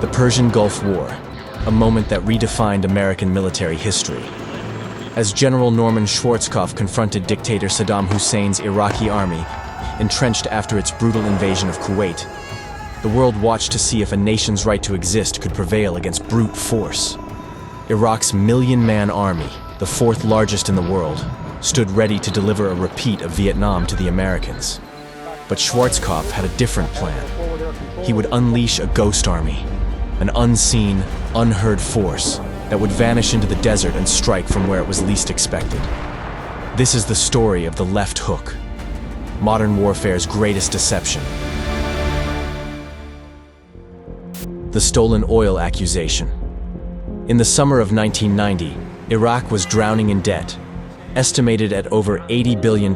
The Persian Gulf War, a moment that redefined American military history. As General Norman Schwarzkopf confronted dictator Saddam Hussein's Iraqi army, entrenched after its brutal invasion of Kuwait, the world watched to see if a nation's right to exist could prevail against brute force. Iraq's million-man army, the fourth largest in the world, stood ready to deliver a repeat of Vietnam to the Americans. But Schwarzkopf had a different plan. He would unleash a ghost army, an unseen, unheard force that would vanish into the desert and strike from where it was least expected. This is the story of the left hook, modern warfare's greatest deception. The stolen oil accusation. In the summer of 1990, Iraq was drowning in debt, estimated at over $80 billion,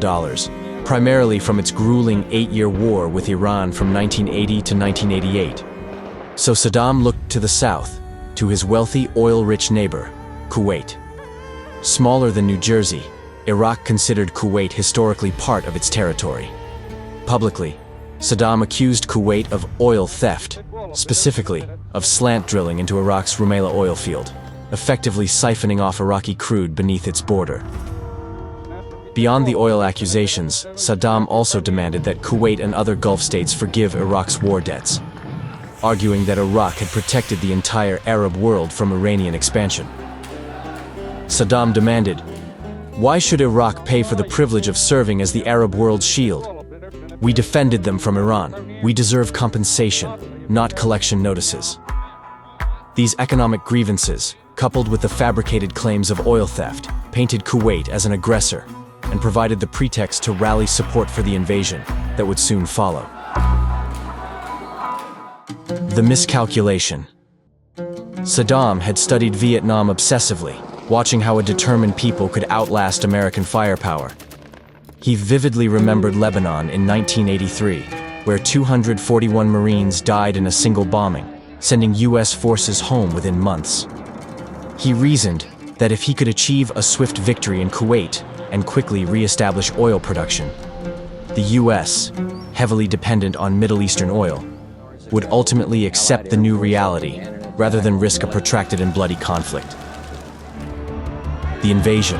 primarily from its grueling 8-year war with Iran from 1980 to 1988. So Saddam looked to the south, to his wealthy, oil-rich neighbor, Kuwait. Smaller than New Jersey, Iraq considered Kuwait historically part of its territory. Publicly, Saddam accused Kuwait of oil theft, specifically of slant drilling into Iraq's Rumaila oil field, effectively siphoning off Iraqi crude beneath its border. Beyond the oil accusations, Saddam also demanded that Kuwait and other Gulf states forgive Iraq's war debts, arguing that Iraq had protected the entire Arab world from Iranian expansion. Saddam demanded, "Why should Iraq pay for the privilege of serving as the Arab world's shield? We defended them from Iran. We deserve compensation, not collection notices." These economic grievances, coupled with the fabricated claims of oil theft, painted Kuwait as an aggressor and provided the pretext to rally support for the invasion that would soon follow. The miscalculation. Saddam had studied Vietnam obsessively, watching how a determined people could outlast American firepower. He vividly remembered Lebanon in 1983, where 241 Marines died in a single bombing, sending U.S. forces home within months. He reasoned that if he could achieve a swift victory in Kuwait and quickly re-establish oil production, the U.S., heavily dependent on Middle Eastern oil, would ultimately accept the new reality rather than risk a protracted and bloody conflict. The invasion,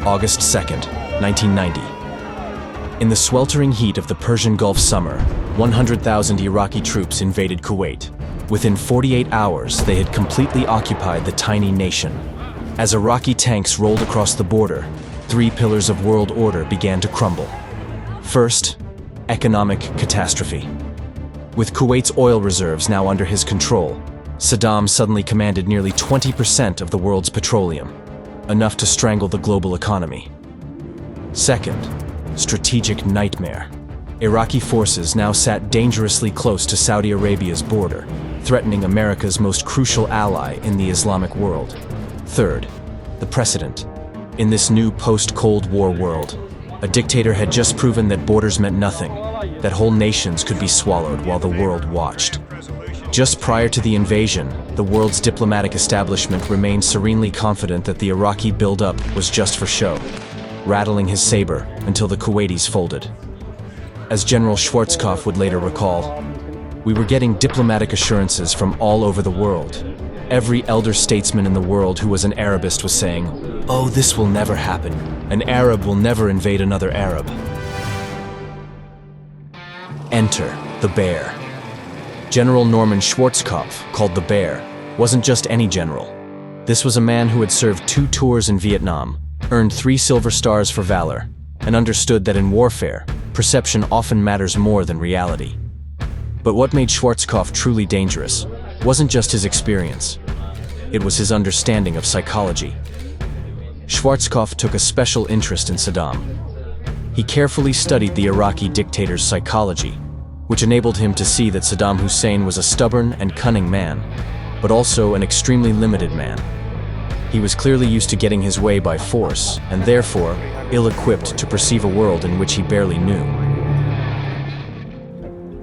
August 2nd, 1990. In the sweltering heat of the Persian Gulf summer, 100,000 Iraqi troops invaded Kuwait. Within 48 hours, they had completely occupied the tiny nation. As Iraqi tanks rolled across the border, 3 pillars of world order began to crumble. First, economic catastrophe. With Kuwait's oil reserves now under his control, Saddam suddenly commanded nearly 20% of the world's petroleum, enough to strangle the global economy. Second, strategic nightmare. Iraqi forces now sat dangerously close to Saudi Arabia's border, threatening America's most crucial ally in the Islamic world. Third, the precedent. In this new post-Cold War world, a dictator had just proven that borders meant nothing, that whole nations could be swallowed while the world watched. Just prior to the invasion, the world's diplomatic establishment remained serenely confident that the Iraqi buildup was just for show, rattling his saber until the Kuwaitis folded. As General Schwarzkopf would later recall, "We were getting diplomatic assurances from all over the world. Every elder statesman in the world who was an Arabist was saying, 'Oh, this will never happen. An Arab will never invade another Arab.'" Enter the Bear. General Norman Schwarzkopf, called the Bear, wasn't just any general. This was a man who had served 2 tours in Vietnam, earned 3 Silver Stars for valor, and understood that in warfare, perception often matters more than reality. But what made Schwarzkopf truly dangerous wasn't just his experience. It was his understanding of psychology. Schwarzkopf took a special interest in Saddam. He carefully studied the Iraqi dictator's psychology, which enabled him to see that Saddam Hussein was a stubborn and cunning man, but also an extremely limited man. He was clearly used to getting his way by force, and therefore ill-equipped to perceive a world in which he barely knew.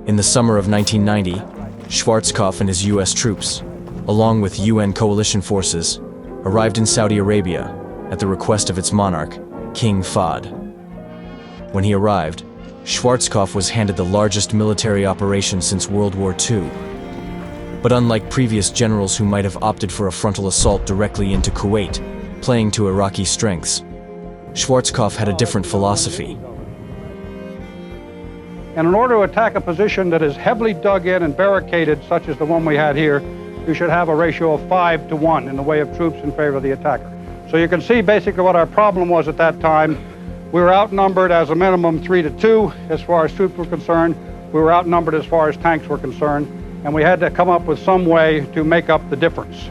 In the summer of 1990, Schwarzkopf and his U.S. troops, along with UN coalition forces, arrived in Saudi Arabia at the request of its monarch, King Fahd. When he arrived, Schwarzkopf was handed the largest military operation since World War II. But unlike previous generals who might have opted for a frontal assault directly into Kuwait, playing to Iraqi strengths, Schwarzkopf had a different philosophy. And in order to attack a position that is heavily dug in and barricaded, such as the one we had here, you should have a ratio of 5 to 1 in the way of troops in favor of the attacker. So you can see basically what our problem was at that time. We were outnumbered as a minimum 3 to 2 as far as troops were concerned. We were outnumbered as far as tanks were concerned. And we had to come up with some way to make up the difference.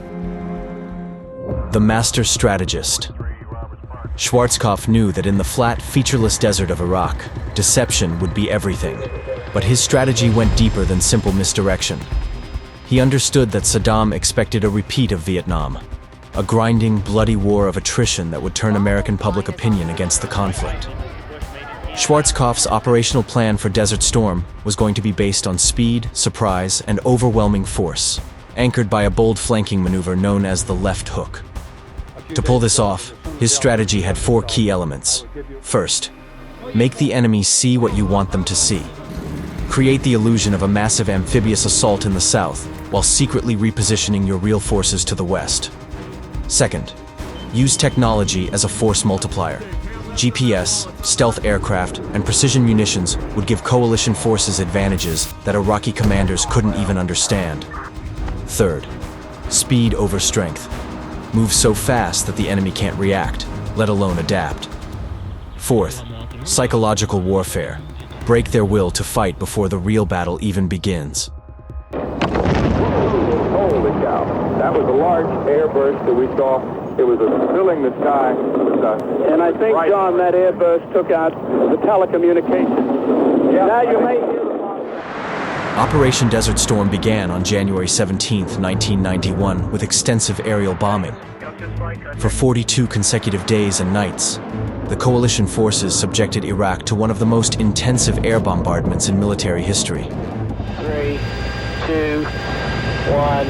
The master strategist. Schwarzkopf knew that in the flat, featureless desert of Iraq, deception would be everything. But his strategy went deeper than simple misdirection. He understood that Saddam expected a repeat of Vietnam, a grinding, bloody war of attrition that would turn American public opinion against the conflict. Schwarzkopf's operational plan for Desert Storm was going to be based on speed, surprise, and overwhelming force, anchored by a bold flanking maneuver known as the left hook. To pull this off, his strategy had 4 key elements. First, make the enemy see what you want them to see. Create the illusion of a massive amphibious assault in the south, while secretly repositioning your real forces to the west. Second, use technology as a force multiplier. GPS, stealth aircraft, and precision munitions would give coalition forces advantages that Iraqi commanders couldn't even understand. Third, speed over strength. Move so fast that the enemy can't react, let alone adapt. Fourth, psychological warfare. Break their will to fight before the real battle even begins. Holy cow. That was a large airburst that we saw. It was filling the sky with dust. And I think, John, that airburst took out the telecommunications. Yeah. Now you may hear Operation Desert Storm began on January 17, 1991, with extensive aerial bombing. For 42 consecutive days and nights, the coalition forces subjected Iraq to one of the most intensive air bombardments in military history. 3, 2, 1,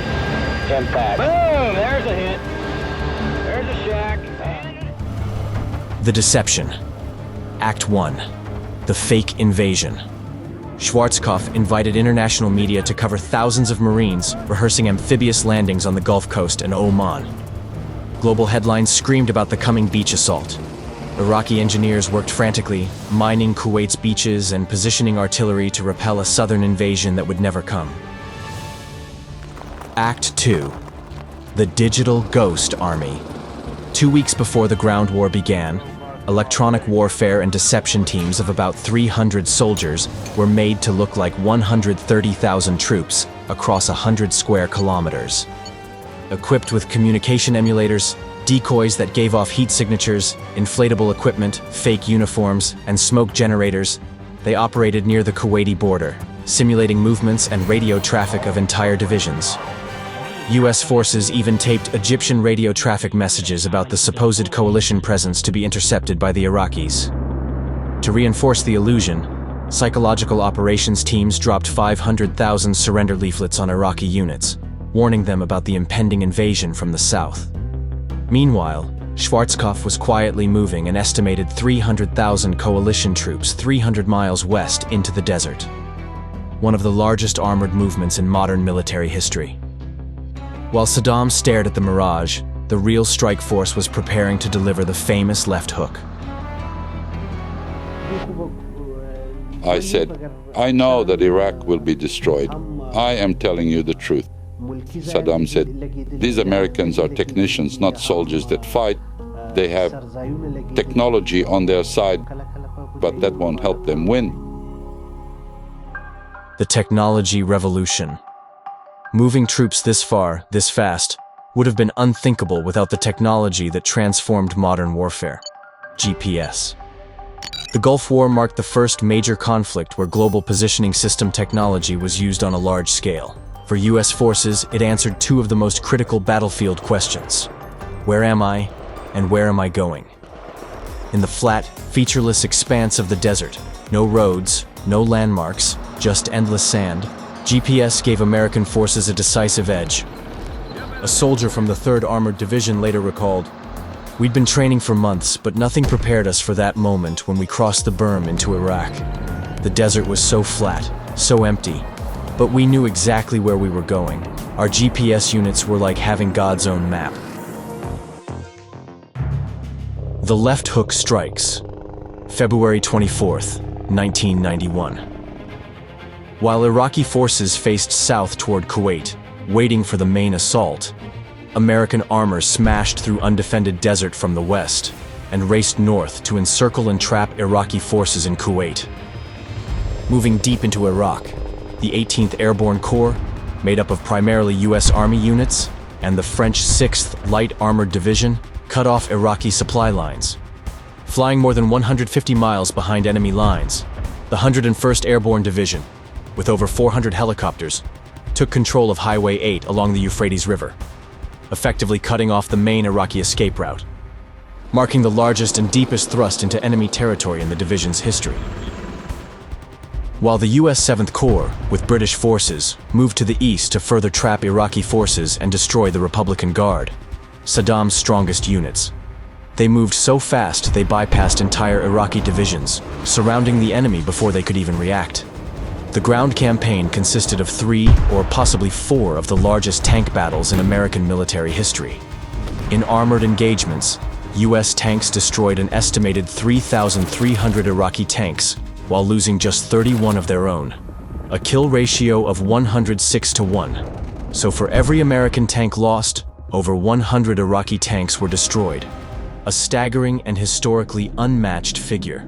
impact. Boom! There's a hit. There's a shack. The Deception. Act 1. The Fake Invasion. Schwarzkopf invited international media to cover thousands of Marines rehearsing amphibious landings on the Gulf Coast and Oman. Global headlines screamed about the coming beach assault. Iraqi engineers worked frantically, mining Kuwait's beaches and positioning artillery to repel a southern invasion that would never come. Act 2. The Digital Ghost Army. 2 weeks before the ground war began, electronic warfare and deception teams of about 300 soldiers were made to look like 130,000 troops across 100 square kilometers. Equipped with communication emulators, decoys that gave off heat signatures, inflatable equipment, fake uniforms, and smoke generators, they operated near the Kuwaiti border, simulating movements and radio traffic of entire divisions. U.S. forces even taped Egyptian radio traffic messages about the supposed coalition presence to be intercepted by the Iraqis. To reinforce the illusion, psychological operations teams dropped 500,000 surrender leaflets on Iraqi units, warning them about the impending invasion from the south. Meanwhile, Schwarzkopf was quietly moving an estimated 300,000 coalition troops 300 miles west into the desert, one of the largest armored movements in modern military history. While Saddam stared at the mirage, the real strike force was preparing to deliver the famous left hook. I said, I know that Iraq will be destroyed. I am telling you the truth. Saddam said, these Americans are technicians, not soldiers that fight. They have technology on their side, but that won't help them win. The technology revolution. Moving troops this far, this fast, would have been unthinkable without the technology that transformed modern warfare: GPS. The Gulf War marked the first major conflict where global positioning system technology was used on a large scale. For U.S. forces, it answered 2 of the most critical battlefield questions: where am I, and where am I going? In the flat, featureless expanse of the desert, no roads, no landmarks, just endless sand, GPS gave American forces a decisive edge. A soldier from the 3rd Armored Division later recalled, "We'd been training for months, but nothing prepared us for that moment when we crossed the berm into Iraq. The desert was so flat, so empty, but we knew exactly where we were going. Our GPS units were like having God's own map. The left hook strikes. February 24th, 1991. While Iraqi forces faced south toward Kuwait, waiting for the main assault, American armor smashed through undefended desert from the west and raced north to encircle and trap Iraqi forces in Kuwait. Moving deep into Iraq, the 18th Airborne Corps, made up of primarily U.S. Army units, and the French 6th Light Armored Division, cut off Iraqi supply lines. Flying more than 150 miles behind enemy lines, the 101st Airborne Division, with over 400 helicopters, took control of Highway 8 along the Euphrates River, effectively cutting off the main Iraqi escape route, marking the largest and deepest thrust into enemy territory in the division's history. While the U.S. 7th Corps, with British forces, moved to the east to further trap Iraqi forces and destroy the Republican Guard, Saddam's strongest units. They moved so fast they bypassed entire Iraqi divisions, surrounding the enemy before they could even react. The ground campaign consisted of 3 or possibly 4 of the largest tank battles in American military history. In armored engagements, U.S. tanks destroyed an estimated 3,300 Iraqi tanks, while losing just 31 of their own, a kill ratio of 106-1. So for every American tank lost, over 100 Iraqi tanks were destroyed, a staggering and historically unmatched figure.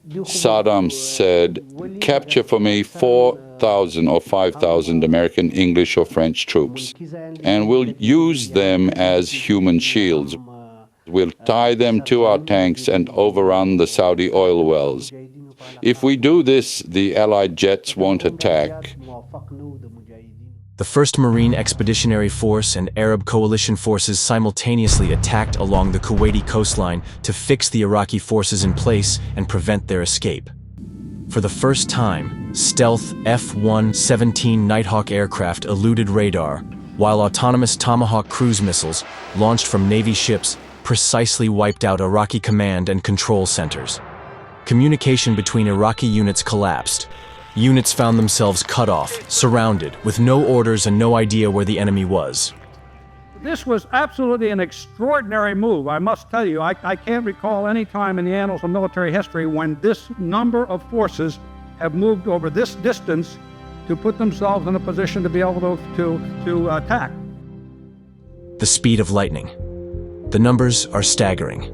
Saddam said, capture for me 4,000 or 5,000 American, English or French troops, and we'll use them as human shields. We'll tie them to our tanks and overrun the Saudi oil wells. If we do this, the Allied jets won't attack. The 1st Marine Expeditionary Force and Arab coalition forces simultaneously attacked along the Kuwaiti coastline to fix the Iraqi forces in place and prevent their escape. For the first time, stealth F-117 Nighthawk aircraft eluded radar, while autonomous Tomahawk cruise missiles, launched from Navy ships, precisely wiped out Iraqi command and control centers. Communication between Iraqi units collapsed. Units found themselves cut off, surrounded, with no orders and no idea where the enemy was. This was absolutely an extraordinary move, I must tell you. I can't recall any time in the annals of military history when this number of forces have moved over this distance to put themselves in a position to be able to attack. The speed of lightning. The numbers are staggering.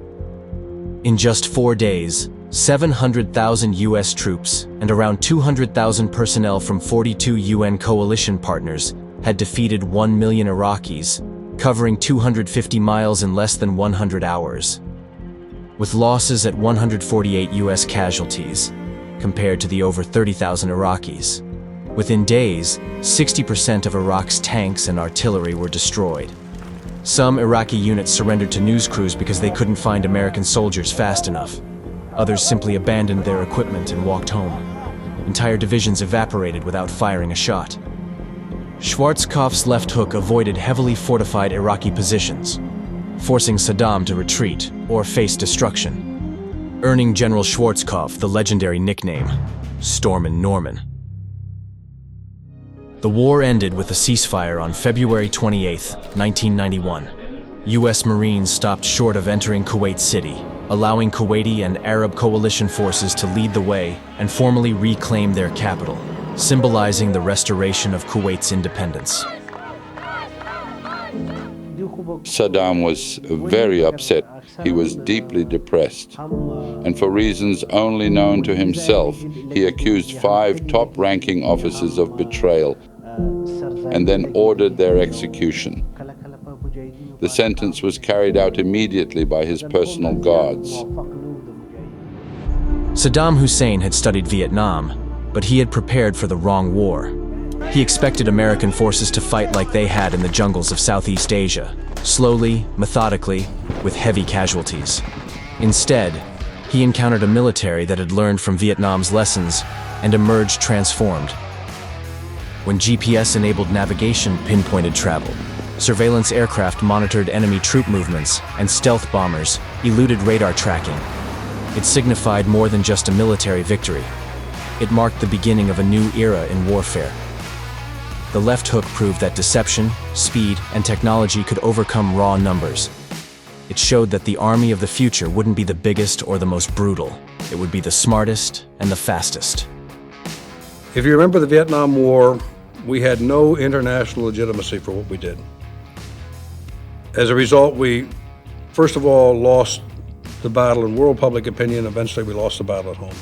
In just 4 days, 700,000 U.S. troops and around 200,000 personnel from 42 UN coalition partners had defeated 1 million Iraqis, covering 250 miles in less than 100 hours. With losses at 148 U.S. casualties, compared to the over 30,000 Iraqis. Within days, 60% of Iraq's tanks and artillery were destroyed. Some Iraqi units surrendered to news crews because they couldn't find American soldiers fast enough. Others simply abandoned their equipment and walked home. Entire divisions evaporated without firing a shot. Schwarzkopf's left hook avoided heavily fortified Iraqi positions, forcing Saddam to retreat or face destruction, earning General Schwarzkopf the legendary nickname, Stormin' Norman. The war ended with a ceasefire on February 28, 1991. U.S. Marines stopped short of entering Kuwait City, allowing Kuwaiti and Arab coalition forces to lead the way and formally reclaim their capital, symbolizing the restoration of Kuwait's independence. Saddam was very upset. He was deeply depressed. And for reasons only known to himself, he accused 5 top-ranking officers of betrayal and then ordered their execution. The sentence was carried out immediately by his personal guards. Saddam Hussein had studied Vietnam, but he had prepared for the wrong war. He expected American forces to fight like they had in the jungles of Southeast Asia, slowly, methodically, with heavy casualties. Instead, he encountered a military that had learned from Vietnam's lessons and emerged transformed. When GPS-enabled navigation pinpointed travel, surveillance aircraft monitored enemy troop movements, and stealth bombers eluded radar tracking, it signified more than just a military victory. It marked the beginning of a new era in warfare. The left hook proved that deception, speed, and technology could overcome raw numbers. It showed that the army of the future wouldn't be the biggest or the most brutal. It would be the smartest and the fastest. If you remember the Vietnam War, we had no international legitimacy for what we did. As a result, we, first of all, lost the battle in world public opinion. Eventually, we lost the battle at home.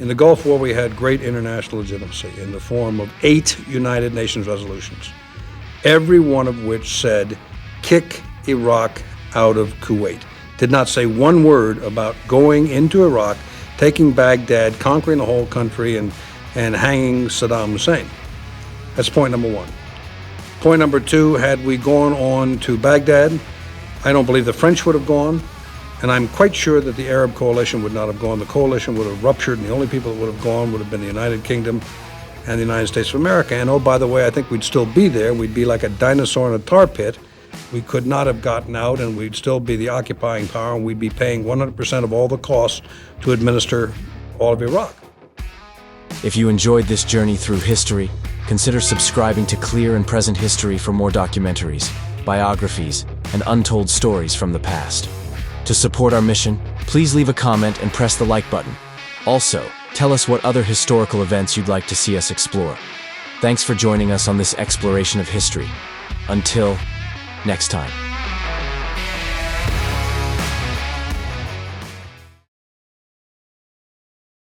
In the Gulf War, we had great international legitimacy in the form of 8 United Nations resolutions, every one of which said, kick Iraq out of Kuwait. Did not say one word about going into Iraq, taking Baghdad, conquering the whole country, and hanging Saddam Hussein. That's point number one. Point number two, had we gone on to Baghdad, I don't believe the French would have gone, and I'm quite sure that the Arab coalition would not have gone. The coalition would have ruptured, and the only people that would have gone would have been the United Kingdom and the United States of America. And oh, by the way, I think we'd still be there. We'd be like a dinosaur in a tar pit. We could not have gotten out, and we'd still be the occupying power, and we'd be paying 100% of all the costs to administer all of Iraq. If you enjoyed this journey through history, consider subscribing to Clear and Present History for more documentaries, biographies, and untold stories from the past. To support our mission, please leave a comment and press the like button. Also, tell us what other historical events you'd like to see us explore. Thanks for joining us on this exploration of history. Until next time.